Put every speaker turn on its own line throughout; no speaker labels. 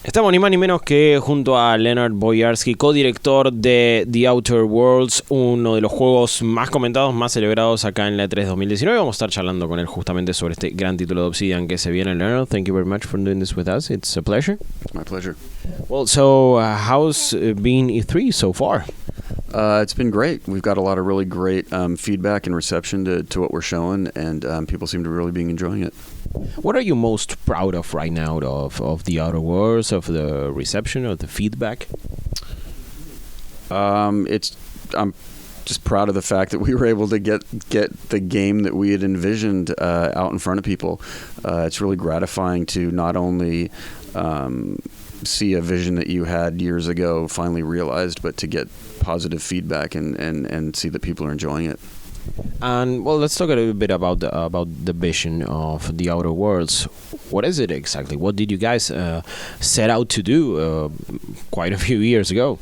Estamos ni más ni menos que junto a Leonard Boyarsky, codirector de The Outer Worlds, uno de los juegos más comentados, más celebrados acá en la E3 2019. Vamos a estar charlando con él justamente sobre este gran título de Obsidian que se viene. Leonard, thank you very much for doing this with us. It's a pleasure.
It's my pleasure.
Well, so how's been E3 so far?
It's been great. We've got a lot of really great feedback and reception to what we're showing, and people seem to really be enjoying it.
What are you most proud of right now of The Outer Worlds, of the reception, of the feedback?
I'm just proud of the fact that we were able to get the game that we had envisioned out in front of people. It's really gratifying to not only see a vision that you had years ago finally realized, but to get positive feedback and see that people are enjoying it.
And well, let's talk a little bit about the vision of The Outer Worlds. What is it exactly? What did you guys set out to do quite a few years ago?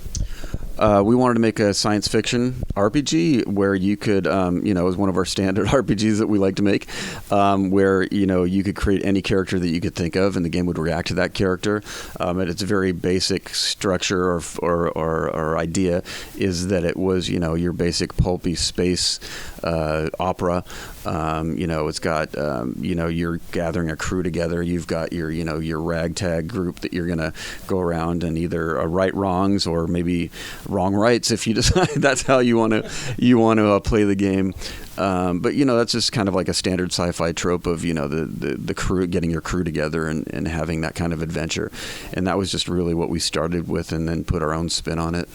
We wanted to make a science fiction RPG where you could, it was one of our standard RPGs that we like to make, where, you could create any character that you could think of and the game would react to that character. And its very basic structure or idea is that it was, your basic pulpy space opera. It's got, you're gathering a crew together. You've got your ragtag group that you're going to go around and either right wrongs or maybe wrong rights if you decide that's how you want to play the game. But that's just kind of like a standard sci-fi trope of the crew, getting your crew together and having that kind of adventure. And that was just really what we started with, and then put our own spin on it.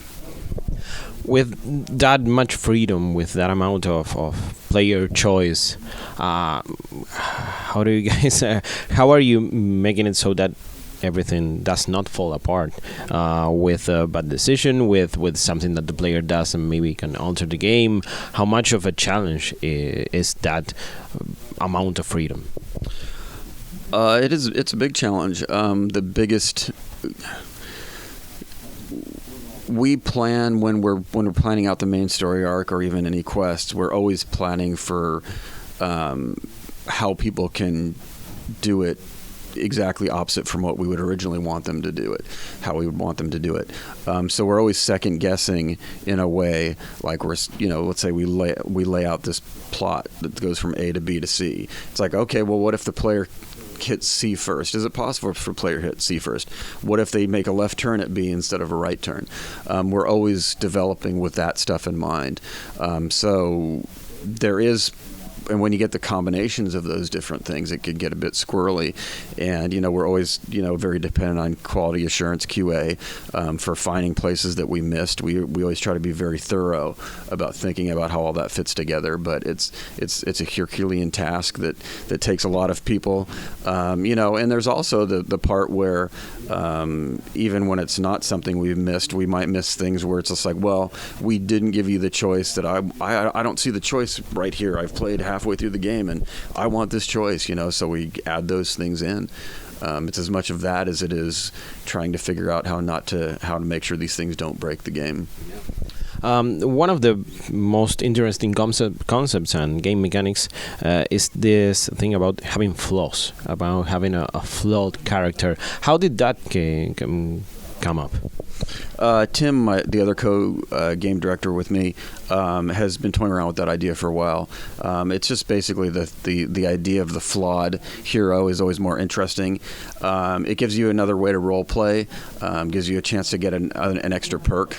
With that much freedom, with that amount of player choice, how do you guys? How are you making it so that everything does not fall apart with a bad decision, with something that the player does and maybe can alter the game? How much of a challenge is that amount of freedom?
It's a big challenge. The biggest. We plan when we're planning out the main story arc or even any quests. We're always planning for how people can do it exactly opposite from what we would originally want them to do it, how we would want them to do it. So we're always second guessing in a way, like let's say we lay out this plot that goes from A to B to C. It's like, okay, well, what if the player hits C first? Is it possible for a player to hit C first? What if they make a left turn at B instead of a right turn? We're always developing with that stuff in mind. So there is. And when you get the combinations of those different things, it can get a bit squirrely. And, we're always, very dependent on quality assurance QA for finding places that we missed. We always try to be very thorough about thinking about how all that fits together. But it's a Herculean task that takes a lot of people, and there's also the part where even when it's not something we've missed, we might miss things where it's just like, well, we didn't give you the choice that I don't see the choice right here. I've played halfway through the game and I want this choice, so we add those things in. It's as much of that as it is trying to figure out how to make sure these things don't break the game.
One of the most interesting concepts and game mechanics is this thing about having flaws, about having a flawed character. How did that come up?
Tim, the other game director with me, has been toying around with that idea for a while. It's just basically the idea of the flawed hero is always more interesting. It gives you another way to role play, gives you a chance to get an extra perk.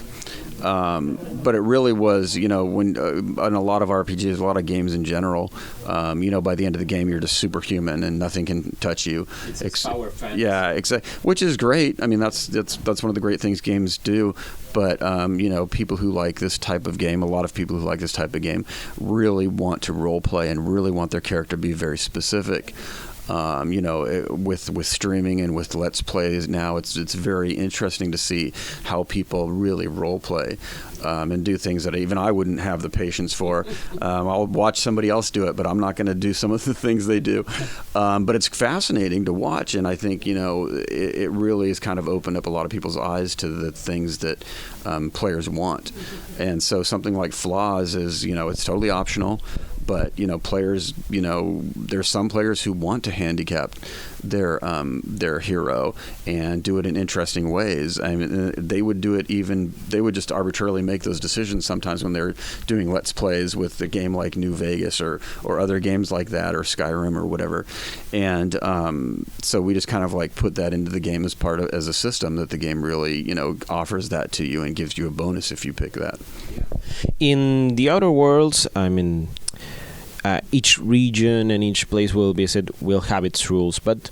But it really was, when in a lot of RPGs, a lot of games in general, by the end of the game, you're just superhuman and nothing can touch you.
It's power fantasy.
Yeah, exactly. Which is great. I mean, that's one of the great things games do. But people who like this type of game, a lot of people who like this type of game, really want to role play and really want their character to be very specific. With streaming and with Let's Plays now, it's very interesting to see how people really role play and do things that even I wouldn't have the patience for. I'll watch somebody else do it, but I'm not going to do some of the things they do. But it's fascinating to watch, and I think it really has kind of opened up a lot of people's eyes to the things that players want. And so something like flaws is it's totally optional. but players, there's some players who want to handicap their hero and do it in interesting ways. I mean, they would just arbitrarily make those decisions sometimes when they're doing Let's Plays with a game like New Vegas or other games like that, or Skyrim or whatever. And so we just kind of like put that into the game as a system that the game really, offers that to you and gives you a bonus if you pick that.
In the Outer Worlds, I mean, each region and each place we'll visit will have its rules, but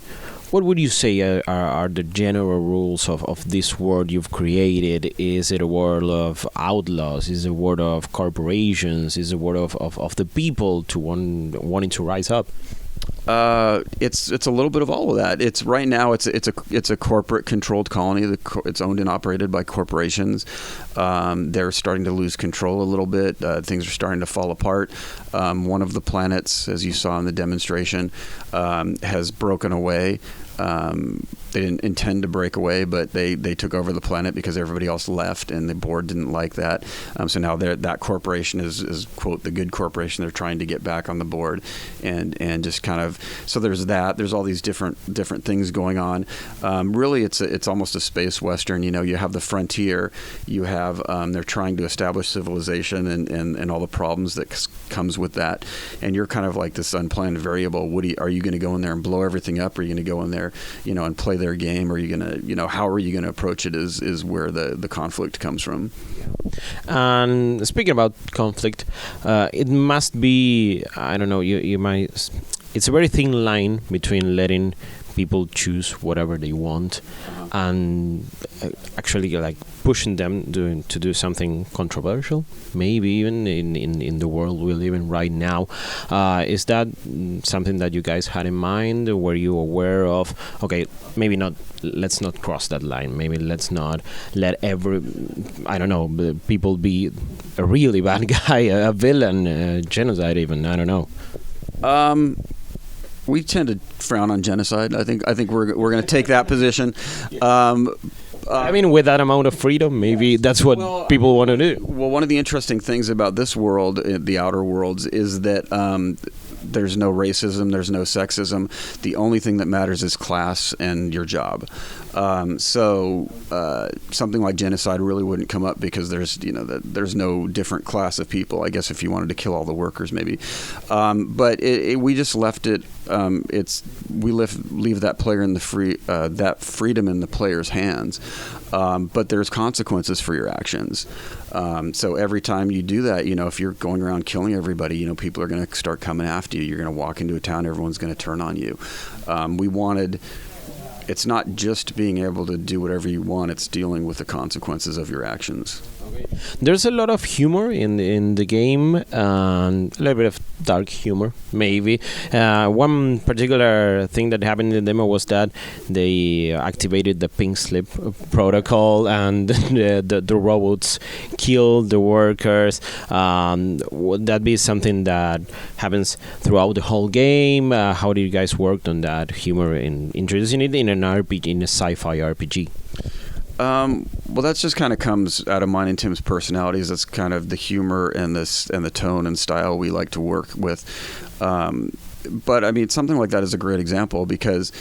what would you say are the general rules of this world you've created? Is it a world of outlaws? Is it a world of corporations? Is it a world of the people wanting to rise up?
It's a little bit of all of that. It's right now it's a corporate controlled colony. It's owned and operated by corporations. They're starting to lose control a little bit. Things are starting to fall apart. One of the planets, as you saw in the demonstration, has broken away. They didn't intend to break away, but they took over the planet because everybody else left, and the board didn't like that. So now that corporation is quote the good corporation. They're trying to get back on the board, and just kind of, so there's that. There's all these different things going on. Really, it's almost a space western. You have the frontier. You have they're trying to establish civilization and all the problems that comes with that. And you're kind of like this unplanned variable. Are you going to go in there and blow everything up? Or are you going to go in there, and play their game? Or are you going to, how are you going to approach it is where the conflict comes from.
And speaking about conflict, it must be, I don't know, you might, it's a very thin line between letting people choose whatever they want and actually like pushing them to do something controversial, maybe even in the world we live in right now. Is that something that you guys had in mind? Were you aware of, okay, maybe not, let's not cross that line, maybe let's not let people be a really bad guy, a villain, genocide even, I don't know.
We tend to frown on genocide. I think we're going to take that position.
I mean, with that amount of freedom, maybe that's what people want to do.
Well, one of the interesting things about this world, the Outer Worlds, is that there's no racism, there's no sexism. The only thing that matters is class and your job. So something like genocide really wouldn't come up because there's no different class of people. I guess if you wanted to kill all the workers, maybe. But we just left it. We leave that player in that freedom in the player's hands. But there's consequences for your actions. So every time you do that, if you're going around killing everybody, people are going to start coming after you. You're going to walk into a town, everyone's going to turn on you. It's not just being able to do whatever you want, it's dealing with the consequences of your actions.
Okay. There's a lot of humor in the game, and a little bit of dark humor, maybe. One particular thing that happened in the demo was that they activated the pink slip protocol, and the robots killed the workers. Would that be something that happens throughout the whole game? How did you guys work on that humor in introducing it in an RPG, in a sci-fi RPG?
Well, that just kind of comes out of mine and Tim's personalities. That's kind of the humor and the tone and style we like to work with. But I mean, something like that is a great example because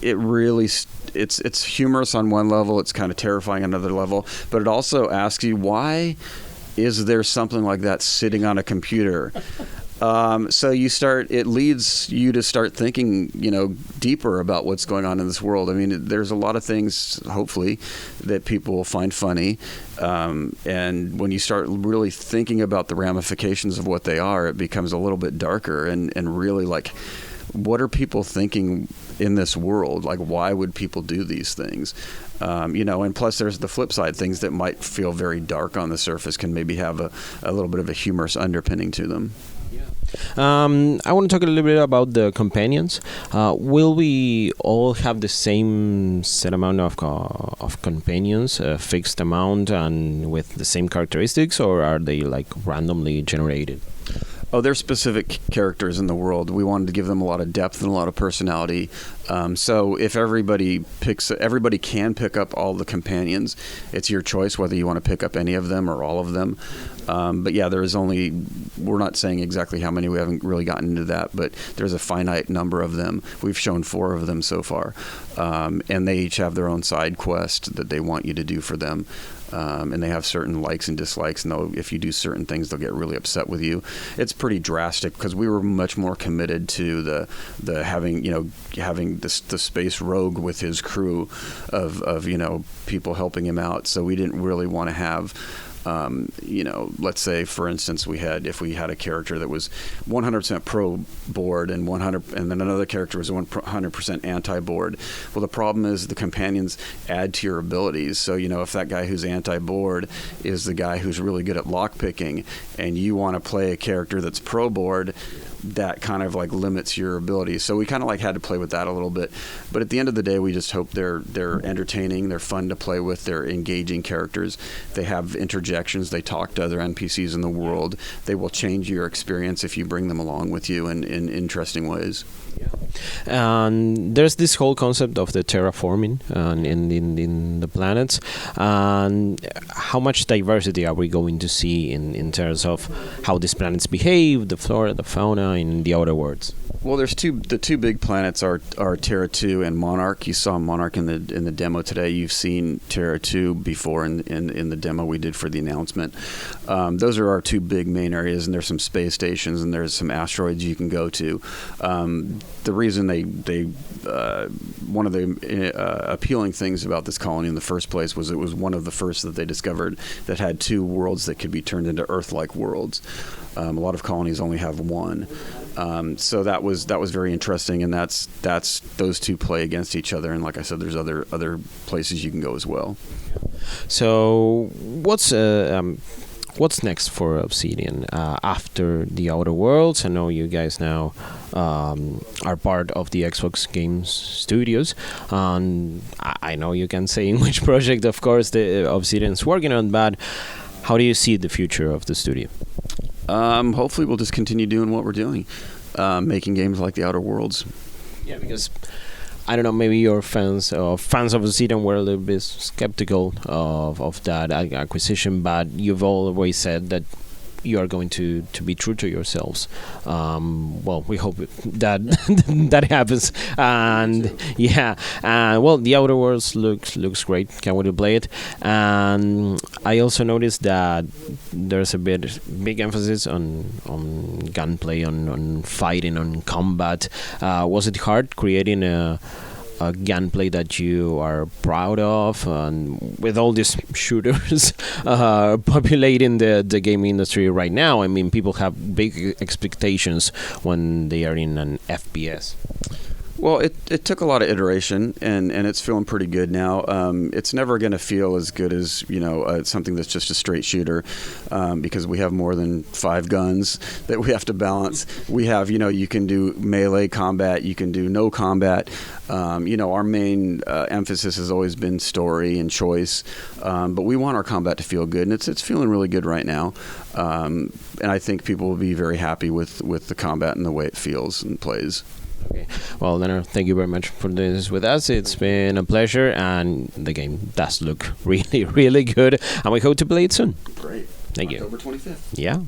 it really it's humorous on one level. It's kind of terrifying on another level. But it also asks you, why is there something like that sitting on a computer? So it leads you to start thinking, deeper about what's going on in this world. I mean, there's a lot of things, hopefully, that people will find funny. And when you start really thinking about the ramifications of what they are, it becomes a little bit darker and really like, what are people thinking in this world? Like, why would people do these things? And plus there's the flip side. Things that might feel very dark on the surface can maybe have a little bit of a humorous underpinning to them.
I want to talk a little bit about the companions. Will we all have the same set amount of companions, a fixed amount, and with the same characteristics, or are they like randomly generated?
Oh, they're specific characters in the world. We wanted to give them a lot of depth and a lot of personality. So if everybody can pick up all the companions. It's your choice whether you want to pick up any of them or all of them. But yeah, we're not saying exactly how many. We haven't really gotten into that, but there's a finite number of them. We've shown 4 of them so far. And they each have their own side quest that they want you to do for them. And they have certain likes and dislikes, and if you do certain things, they'll get really upset with you. It's pretty drastic because we were much more committed to the having the space rogue with his crew of people helping him out. So we didn't really want to have. Let's say, for instance, if we had a character that was 100% pro board and then another character was 100% anti board. Well, the problem is the companions add to your abilities. So, if that guy who's anti board is the guy who's really good at lock picking, and you want to play a character that's pro board, that kind of limits your abilities. So we kind of had to play with that a little bit. But at the end of the day, we just hope they're entertaining, they're fun to play with, they're engaging characters. They have interjections, they talk to other NPCs in the world. They will change your experience if you bring them along with you in interesting ways.
And there's this whole concept of the terraforming in the planets. And how much diversity are we going to see in terms of how these planets behave, the flora, the fauna in the outer worlds?
Well, the two big planets are Terra 2 and Monarch. You saw Monarch in the demo today. You've seen Terra 2 before in the demo we did for the announcement. Those are our 2 big main areas, and there's some space stations and there's some asteroids you can go to. The reason one of the appealing things about this colony in the first place was it was one of the first that they discovered that had 2 worlds that could be turned into Earth-like worlds. A lot of colonies only have 1. So that was very interesting, and that's those 2 play against each other. And like I said, there's other places you can go as well.
So what's next for Obsidian after the Outer Worlds? I know you guys now are part of the Xbox Games Studios, and I know you can say in which project, of course, the Obsidian's working on. But how do you see the future of the studio?
Hopefully we'll just continue doing what we're doing, making games like the Outer Worlds.
Yeah, because I don't know, maybe your fans of Obsidian were a little bit skeptical of that acquisition, but you've always said that you are going to be true to yourselves. Well, we hope that that happens. And yeah, well, the Outer Worlds looks great. Can't wait to play it. And I also noticed that there's a big emphasis on gunplay, on fighting, on combat. Was it hard creating a gunplay that you are proud of, and with all these shooters populating the game industry right now? I mean, people have big expectations when they are in an FPS.
Well, it took a lot of iteration, and it's feeling pretty good now. It's never going to feel as good as something that's just a straight shooter, because we have more than 5 guns that we have to balance. We have you can do melee combat, you can do no combat. Our main emphasis has always been story and choice, but we want our combat to feel good, and it's feeling really good right now. And I think people will be very happy with the combat and the way it feels and plays.
Okay. Well, Leonard, thank you very much for doing this with us. It's been a pleasure, and the game does look really, really good, and we hope to play it soon.
Great.
Thank you.
October 25th.
Yeah.